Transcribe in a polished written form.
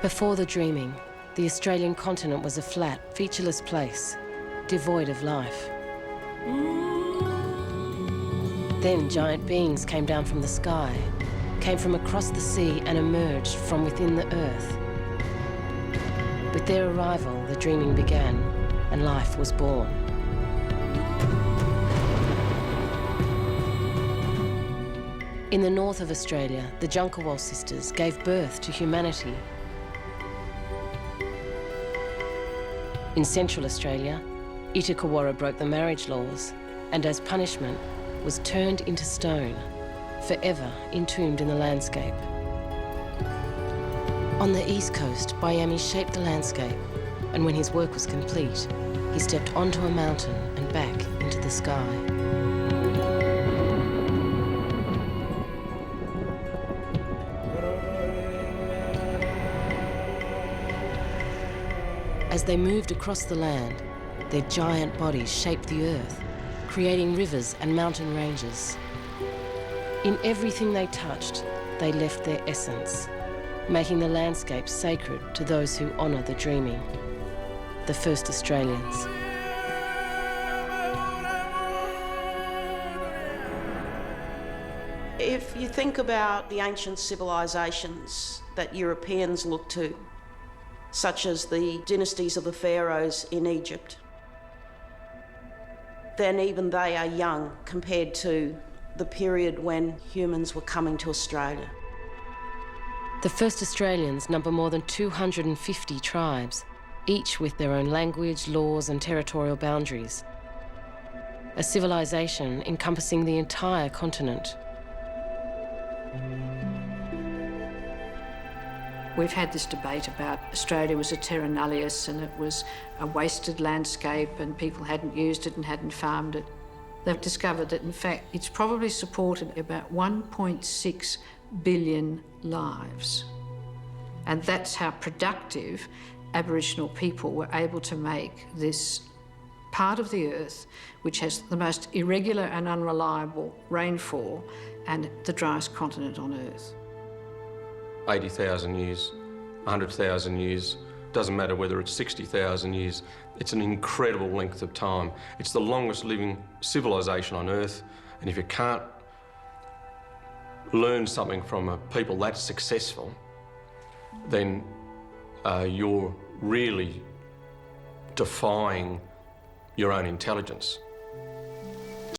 Before the dreaming, the Australian continent was a flat, featureless place, devoid of life. Then giant beings came down from the sky, came from across the sea and emerged from within the earth. With their arrival, the dreaming began and life was born. In the north of Australia, the Junkawal sisters gave birth to humanity. In Central Australia, Itakawara broke the marriage laws and as punishment was turned into stone, forever entombed in the landscape. On the east coast, Miami shaped the landscape, and when his work was complete, he stepped onto a mountain and back into the sky. As they moved across the land, their giant bodies shaped the earth, creating rivers and mountain ranges. In everything they touched, they left their essence, making the landscape sacred to those who honour the dreaming, the first Australians. If you think about the ancient civilisations that Europeans look to, such as the dynasties of the pharaohs in Egypt, then even they are young compared to the period when humans were coming to Australia. The first Australians number more than 250 tribes, each with their own language, laws and territorial boundaries. A civilization encompassing the entire continent. We've had this debate about Australia was a terra nullius and it was a wasted landscape and people hadn't used it and hadn't farmed it. They've discovered that, in fact, it's probably supported about 1.6 billion lives. And that's how productive Aboriginal people were able to make this part of the earth which has the most irregular and unreliable rainfall and the driest continent on earth. 80,000 years, 100,000 years, doesn't matter whether it's 60,000 years, it's an incredible length of time. It's the longest living civilization on Earth, and if you can't learn something from a people that successful, then you're really defying your own intelligence.